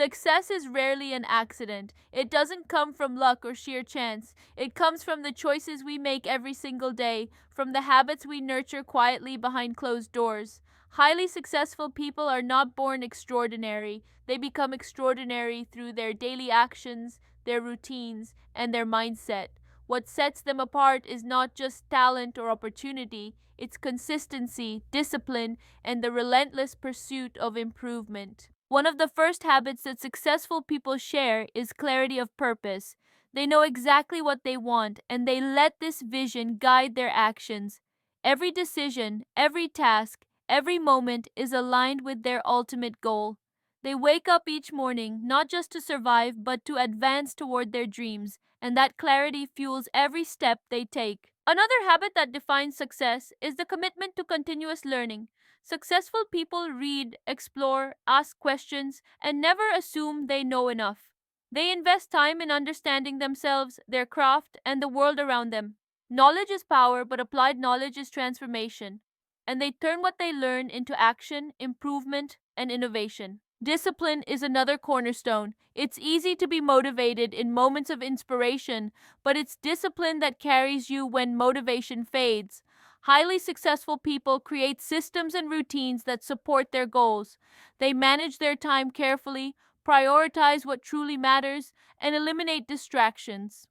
Success is rarely an accident. It doesn't come from luck or sheer chance. It comes from the choices we make every single day, from the habits we nurture quietly behind closed doors. Highly successful people are not born extraordinary. They become extraordinary through their daily actions, their routines, and their mindset. What sets them apart is not just talent or opportunity, it's consistency, discipline, and the relentless pursuit of improvement. One of the first habits that successful people share is clarity of purpose. They know exactly what they want, and they let this vision guide their actions. Every decision, every task, every moment is aligned with their ultimate goal. They wake up each morning not just to survive, but to advance toward their dreams, and that clarity fuels every step they take. Another habit that defines success is the commitment to continuous learning. Successful people read, explore, ask questions, and never assume they know enough. They invest time in understanding themselves, their craft, and the world around them. Knowledge is power, but applied knowledge is transformation. And they turn what they learn into action, improvement, and innovation. Discipline is another cornerstone. It's easy to be motivated in moments of inspiration, but it's discipline that carries you when motivation fades. Highly successful people create systems and routines that support their goals. They manage their time carefully, prioritize what truly matters, and eliminate distractions.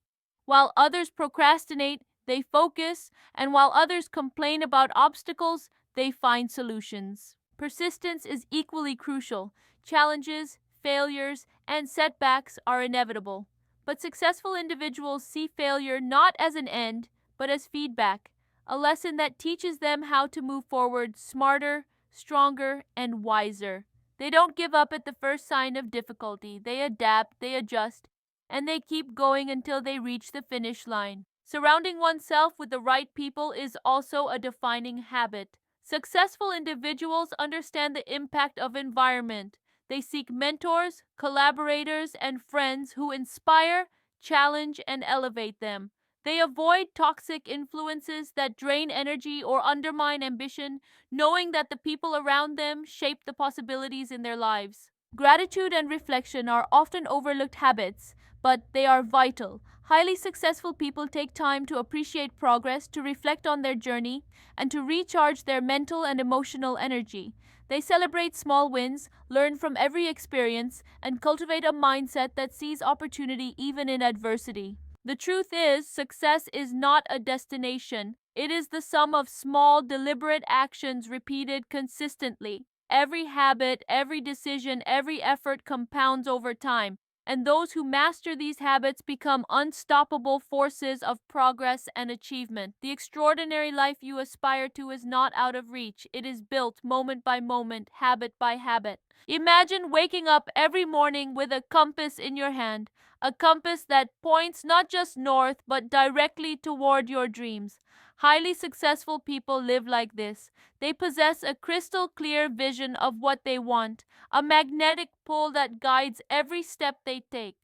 While others procrastinate, they focus, and while others complain about obstacles, they find solutions. Persistence is equally crucial. Challenges, failures, and setbacks are inevitable. But successful individuals see failure not as an end, but as feedback, a lesson that teaches them how to move forward smarter, stronger, and wiser. They don't give up at the first sign of difficulty. They adapt, they adjust, and they keep going until they reach the finish line. Surrounding oneself with the right people is also a defining habit. Successful individuals understand the impact of environment. They seek mentors, collaborators, and friends who inspire, challenge, and elevate them. They avoid toxic influences that drain energy or undermine ambition, knowing that the people around them shape the possibilities in their lives. Gratitude and reflection are often overlooked habits, but they are vital. Highly successful people take time to appreciate progress, to reflect on their journey, and to recharge their mental and emotional energy. They celebrate small wins, learn from every experience, and cultivate a mindset that sees opportunity even in adversity. The truth is, success is not a destination. It is the sum of small, deliberate actions repeated consistently. Every habit, every decision, every effort compounds over time, and those who master these habits become unstoppable forces of progress and achievement. The extraordinary life you aspire to is not out of reach. It is built moment by moment, habit by habit. Imagine waking up every morning with a compass in your hand, a compass that points not just north but directly toward your dreams. Highly successful people live like this. They possess a crystal clear vision of what they want, a magnetic pull that guides every step they take.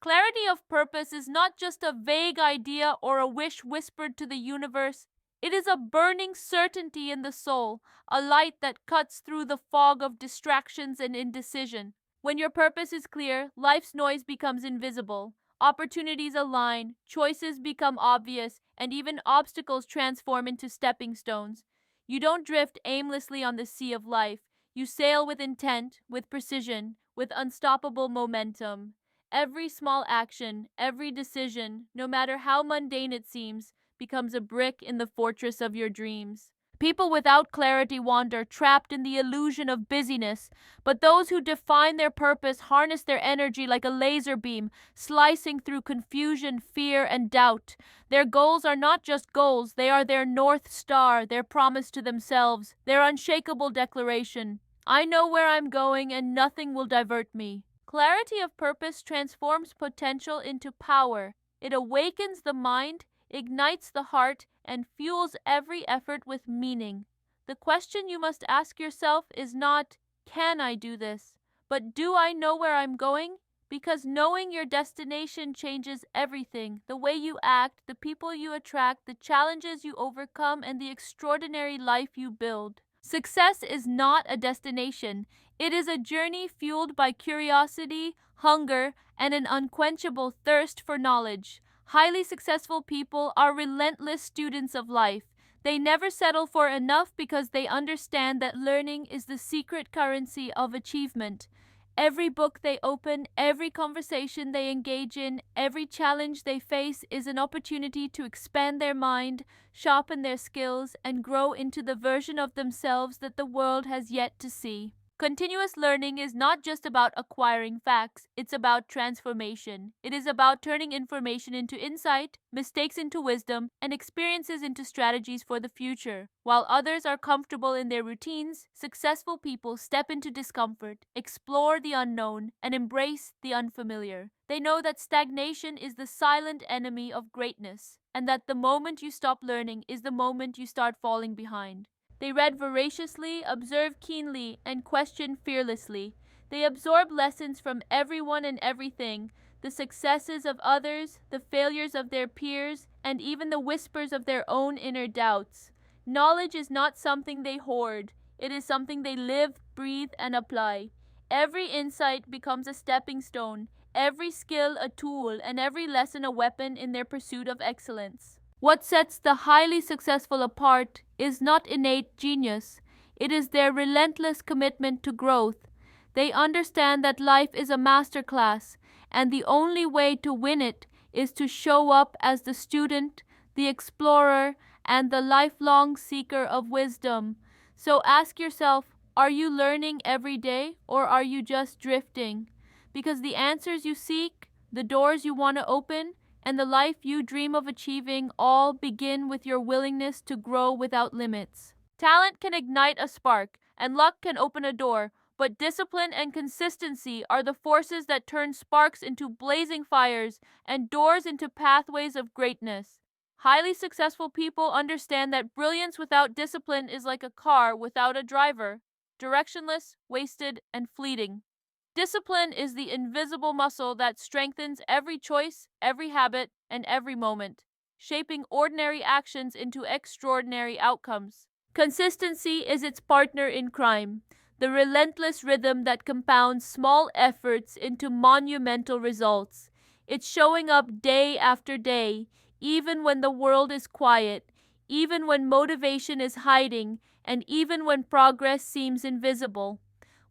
Clarity of purpose is not just a vague idea or a wish whispered to the universe. It is a burning certainty in the soul, a light that cuts through the fog of distractions and indecision. When your purpose is clear, life's noise becomes invisible. Opportunities align, choices become obvious, and even obstacles transform into stepping stones. You don't drift aimlessly on the sea of life. You sail with intent, with precision, with unstoppable momentum. Every small action, every decision, no matter how mundane it seems, becomes a brick in the fortress of your dreams. People without clarity wander, trapped in the illusion of busyness, but those who define their purpose harness their energy like a laser beam, slicing through confusion, fear, and doubt. Their goals are not just goals, they are their North Star, their promise to themselves, their unshakable declaration. I know where I'm going and nothing will divert me. Clarity of purpose transforms potential into power. It awakens the mind, ignites the heart, and fuels every effort with meaning. The question you must ask yourself is not, can I do this? But do I know where I'm going? Because knowing your destination changes everything. The way you act, the people you attract, the challenges you overcome, and the extraordinary life you build. Success is not a destination. It is a journey fueled by curiosity, hunger, and an unquenchable thirst for knowledge. Highly successful people are relentless students of life. They never settle for enough because they understand that learning is the secret currency of achievement. Every book they open, every conversation they engage in, every challenge they face is an opportunity to expand their mind, sharpen their skills, and grow into the version of themselves that the world has yet to see. Continuous learning is not just about acquiring facts, it's about transformation. It is about turning information into insight, mistakes into wisdom, and experiences into strategies for the future. While others are comfortable in their routines, successful people step into discomfort, explore the unknown, and embrace the unfamiliar. They know that stagnation is the silent enemy of greatness, and that the moment you stop learning is the moment you start falling behind. They read voraciously, observe keenly, and question fearlessly. They absorb lessons from everyone and everything, the successes of others, the failures of their peers, and even the whispers of their own inner doubts. Knowledge is not something they hoard, it is something they live, breathe, and apply. Every insight becomes a stepping stone, every skill a tool, and every lesson a weapon in their pursuit of excellence. What sets the highly successful apart is not innate genius, it is their relentless commitment to growth. They understand that life is a masterclass, and the only way to win it is to show up as the student, the explorer, and the lifelong seeker of wisdom. So ask yourself, are you learning every day, or are you just drifting? Because the answers you seek, the doors you want to open, and the life you dream of achieving all begin with your willingness to grow without limits. Talent can ignite a spark, and luck can open a door, but discipline and consistency are the forces that turn sparks into blazing fires and doors into pathways of greatness. Highly successful people understand that brilliance without discipline is like a car without a driver, directionless, wasted, and fleeting. Discipline is the invisible muscle that strengthens every choice, every habit, and every moment, shaping ordinary actions into extraordinary outcomes. Consistency is its partner in crime, the relentless rhythm that compounds small efforts into monumental results. It's showing up day after day, even when the world is quiet, even when motivation is hiding, and even when progress seems invisible.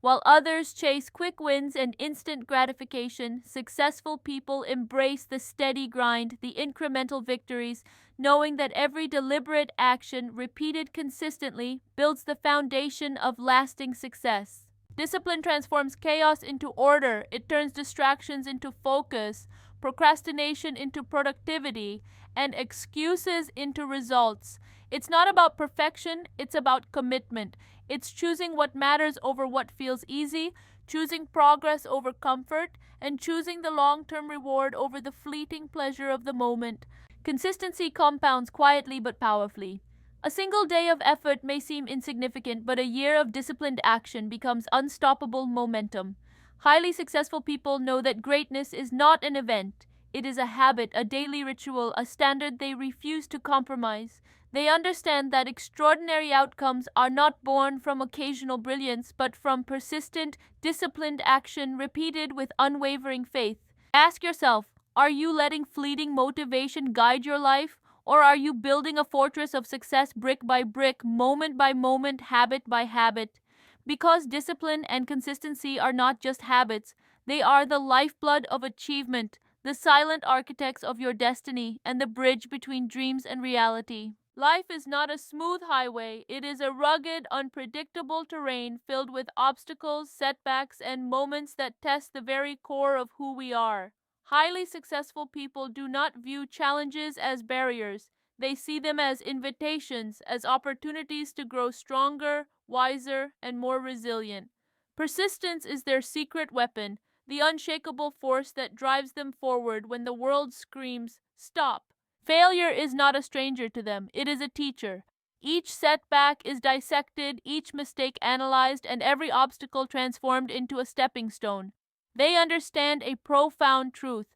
While others chase quick wins and instant gratification, successful people embrace the steady grind, the incremental victories, knowing that every deliberate action, repeated consistently, builds the foundation of lasting success. Discipline transforms chaos into order, it turns distractions into focus, procrastination into productivity, and excuses into results. It's not about perfection, it's about commitment. It's choosing what matters over what feels easy, choosing progress over comfort, and choosing the long-term reward over the fleeting pleasure of the moment. Consistency compounds quietly but powerfully. A single day of effort may seem insignificant, but a year of disciplined action becomes unstoppable momentum. Highly successful people know that greatness is not an event. It is a habit, a daily ritual, a standard they refuse to compromise. They understand that extraordinary outcomes are not born from occasional brilliance, but from persistent, disciplined action repeated with unwavering faith. Ask yourself, are you letting fleeting motivation guide your life? Or are you building a fortress of success brick by brick, moment by moment, habit by habit? Because discipline and consistency are not just habits, they are the lifeblood of achievement, the silent architects of your destiny, and the bridge between dreams and reality. Life is not a smooth highway, it is a rugged, unpredictable terrain filled with obstacles, setbacks, and moments that test the very core of who we are. Highly successful people do not view challenges as barriers. They see them as invitations, as opportunities to grow stronger, wiser, and more resilient. Persistence is their secret weapon, the unshakable force that drives them forward when the world screams, "Stop!" Failure is not a stranger to them, it is a teacher. Each setback is dissected, each mistake analyzed, and every obstacle transformed into a stepping stone. They understand a profound truth.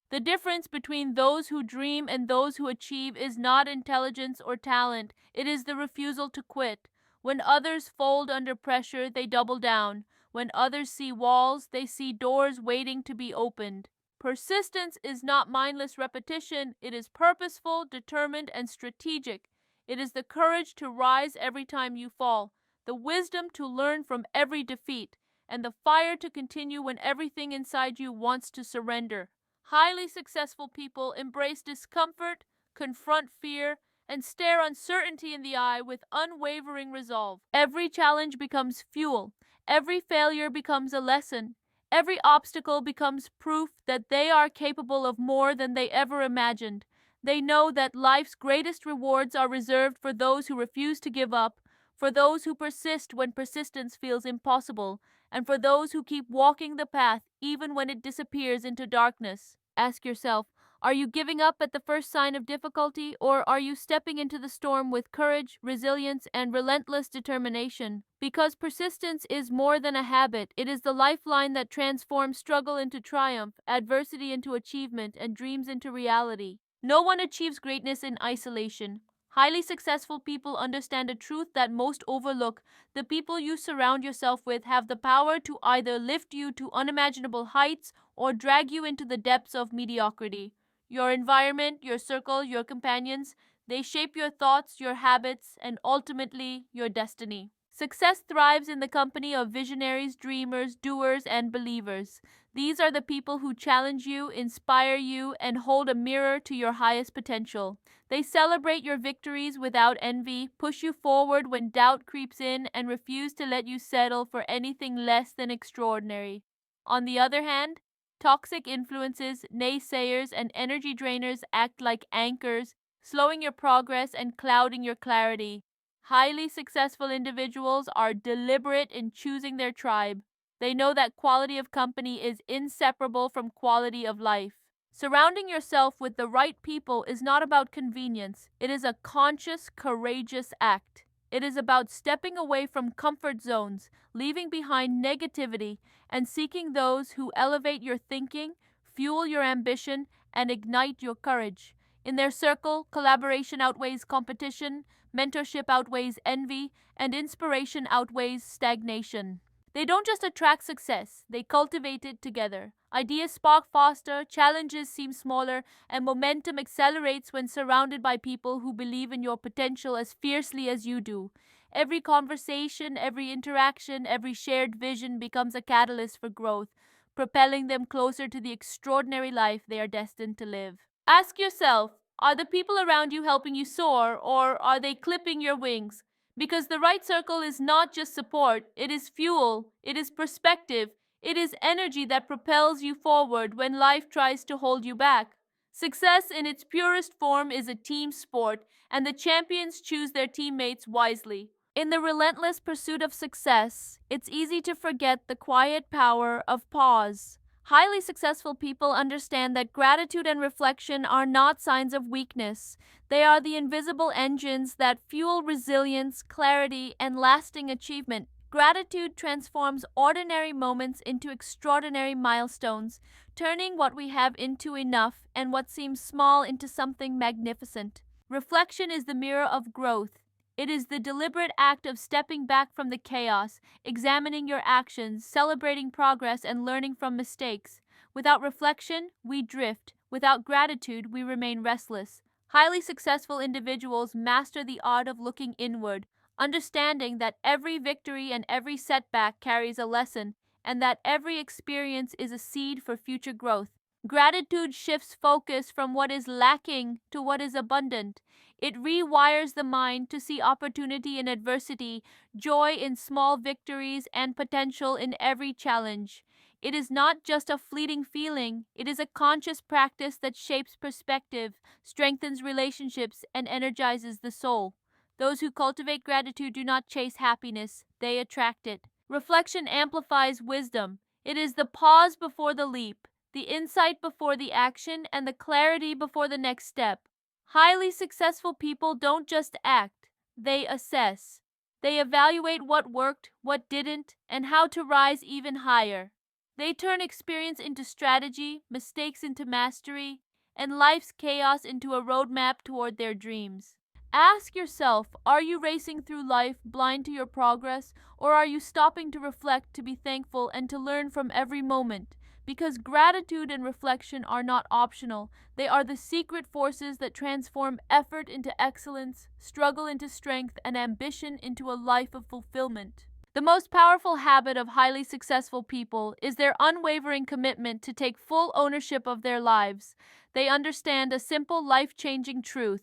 The difference between those who dream and those who achieve is not intelligence or talent, it is the refusal to quit. When others fold under pressure, they double down. When others see walls, they see doors waiting to be opened. Persistence is not mindless repetition, it is purposeful, determined, and strategic. It is the courage to rise every time you fall, the wisdom to learn from every defeat, and the fire to continue when everything inside you wants to surrender. Highly successful people embrace discomfort, confront fear, and stare uncertainty in the eye with unwavering resolve. Every challenge becomes fuel, every failure becomes a lesson, every obstacle becomes proof that they are capable of more than they ever imagined. They know that life's greatest rewards are reserved for those who refuse to give up, for those who persist when persistence feels impossible, and for those who keep walking the path even when it disappears into darkness. Ask yourself, are you giving up at the first sign of difficulty, or are you stepping into the storm with courage, resilience, and relentless determination? Because persistence is more than a habit, it is the lifeline that transforms struggle into triumph, adversity into achievement, and dreams into reality. No one achieves greatness in isolation. Highly successful people understand a truth that most overlook. The people you surround yourself with have the power to either lift you to unimaginable heights or drag you into the depths of mediocrity. Your environment, your circle, your companions, they shape your thoughts, your habits, and ultimately your destiny. Success thrives in the company of visionaries, dreamers, doers, and believers. These are the people who challenge you, inspire you, and hold a mirror to your highest potential. They celebrate your victories without envy, push you forward when doubt creeps in, and refuse to let you settle for anything less than extraordinary. On the other hand, toxic influences, naysayers, and energy drainers act like anchors, slowing your progress and clouding your clarity. Highly successful individuals are deliberate in choosing their tribe. They know that quality of company is inseparable from quality of life. Surrounding yourself with the right people is not about convenience. It is a conscious, courageous act. It is about stepping away from comfort zones, leaving behind negativity, and seeking those who elevate your thinking, fuel your ambition, and ignite your courage. In their circle, collaboration outweighs competition, mentorship outweighs envy, and inspiration outweighs stagnation. They don't just attract success, they cultivate it together. Ideas spark faster, challenges seem smaller, and momentum accelerates when surrounded by people who believe in your potential as fiercely as you do. Every conversation, every interaction, every shared vision becomes a catalyst for growth, propelling them closer to the extraordinary life they are destined to live. Ask yourself, are the people around you helping you soar, or are they clipping your wings? Because the right circle is not just support, it is fuel, it is perspective, it is energy that propels you forward when life tries to hold you back. Success in its purest form is a team sport, and the champions choose their teammates wisely. In the relentless pursuit of success, it's easy to forget the quiet power of pause. Highly successful people understand that gratitude and reflection are not signs of weakness. They are the invisible engines that fuel resilience, clarity, and lasting achievement. Gratitude transforms ordinary moments into extraordinary milestones, turning what we have into enough and what seems small into something magnificent. Reflection is the mirror of growth. It is the deliberate act of stepping back from the chaos, examining your actions, celebrating progress, and learning from mistakes. Without reflection, we drift. Without gratitude, we remain restless. Highly successful individuals master the art of looking inward, understanding that every victory and every setback carries a lesson, and that every experience is a seed for future growth. Gratitude shifts focus from what is lacking to what is abundant. It rewires the mind to see opportunity in adversity, joy in small victories, and potential in every challenge. It is not just a fleeting feeling, it is a conscious practice that shapes perspective, strengthens relationships, and energizes the soul. Those who cultivate gratitude do not chase happiness, they attract it. Reflection amplifies wisdom. It is the pause before the leap, the insight before the action, and the clarity before the next step. Highly successful people don't just act, they assess. They evaluate what worked, what didn't, and how to rise even higher. They turn experience into strategy, mistakes into mastery, and life's chaos into a roadmap toward their dreams. Ask yourself, are you racing through life blind to your progress, or are you stopping to reflect, to be thankful, and to learn from every moment? Because gratitude and reflection are not optional. They are the secret forces that transform effort into excellence, struggle into strength, and ambition into a life of fulfillment. The most powerful habit of highly successful people is their unwavering commitment to take full ownership of their lives. They understand a simple life changing truth.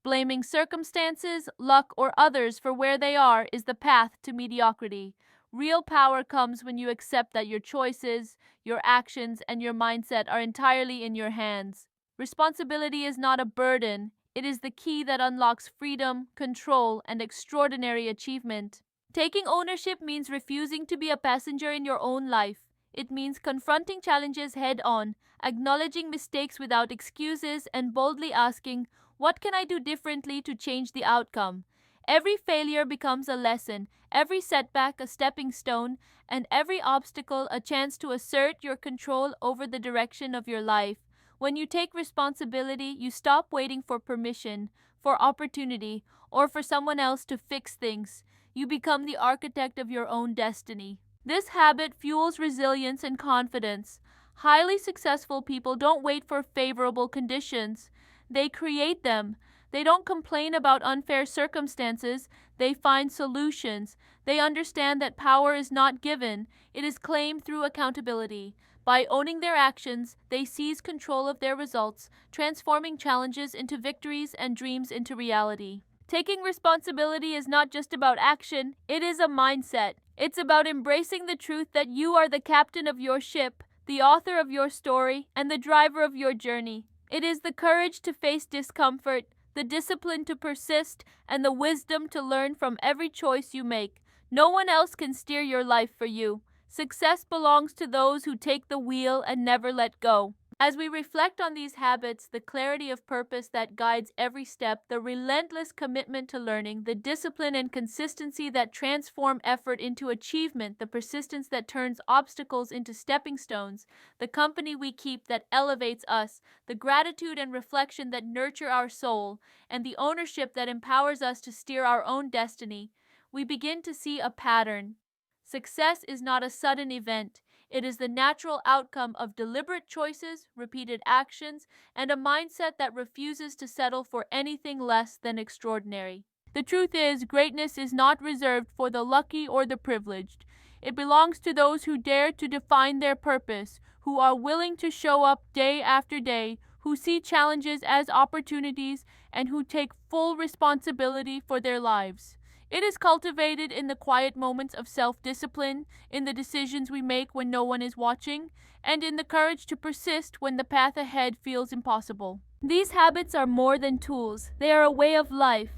Blaming circumstances, luck, or others for where they are is the path to mediocrity. Real power comes when you accept that your choices, your actions, and your mindset are entirely in your hands. Responsibility is not a burden, it is the key that unlocks freedom, control, and extraordinary achievement. Taking ownership means refusing to be a passenger in your own life. It means confronting challenges head on, acknowledging mistakes without excuses, and boldly asking, what can I do differently to change the outcome? Every failure becomes a lesson, every setback a stepping stone, and every obstacle a chance to assert your control over the direction of your life. When you take responsibility, you stop waiting for permission, for opportunity, or for someone else to fix things. You become the architect of your own destiny. This habit fuels resilience and confidence. Highly successful people don't wait for favorable conditions. They create them. They don't complain about unfair circumstances. They find solutions. They understand that power is not given. It is claimed through accountability. By owning their actions, they seize control of their results, transforming challenges into victories and dreams into reality. Taking responsibility is not just about action, it is a mindset. It's about embracing the truth that you are the captain of your ship, the author of your story, and the driver of your journey. It is the courage to face discomfort, the discipline to persist, and the wisdom to learn from every choice you make. No one else can steer your life for you. Success belongs to those who take the wheel and never let go. As we reflect on these habits, the clarity of purpose that guides every step, the relentless commitment to learning, the discipline and consistency that transform effort into achievement, the persistence that turns obstacles into stepping stones, the company we keep that elevates us, the gratitude and reflection that nurture our soul, and the ownership that empowers us to steer our own destiny, we begin to see a pattern. Success is not a sudden event. It is the natural outcome of deliberate choices, repeated actions, and a mindset that refuses to settle for anything less than extraordinary. The truth is, greatness is not reserved for the lucky or the privileged. It belongs to those who dare to define their purpose, who are willing to show up day after day, who see challenges as opportunities, and who take full responsibility for their lives. It is cultivated in the quiet moments of self-discipline, in the decisions we make when no one is watching, and in the courage to persist when the path ahead feels impossible. These habits are more than tools. They are a way of life.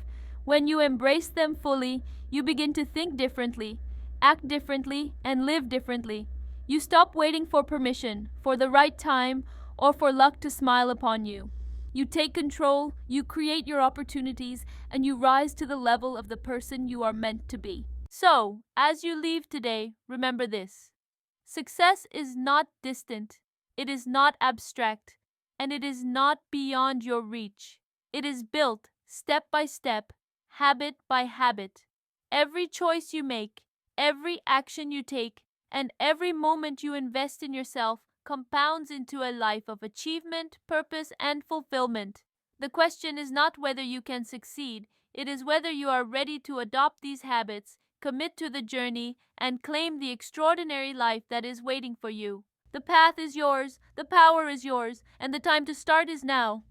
When you embrace them fully, you begin to think differently, act differently, and live differently. You stop waiting for permission, for the right time, or for luck to smile upon you. You take control, you create your opportunities, and you rise to the level of the person you are meant to be. So, as you leave today, remember this. Success is not distant, it is not abstract, and it is not beyond your reach. It is built step by step, habit by habit. Every choice you make, every action you take, and every moment you invest in yourself compounds into a life of achievement, purpose, and fulfillment. The question is not whether you can succeed, it is whether you are ready to adopt these habits, commit to the journey, and claim the extraordinary life that is waiting for you. The path is yours, the power is yours, and the time to start is now.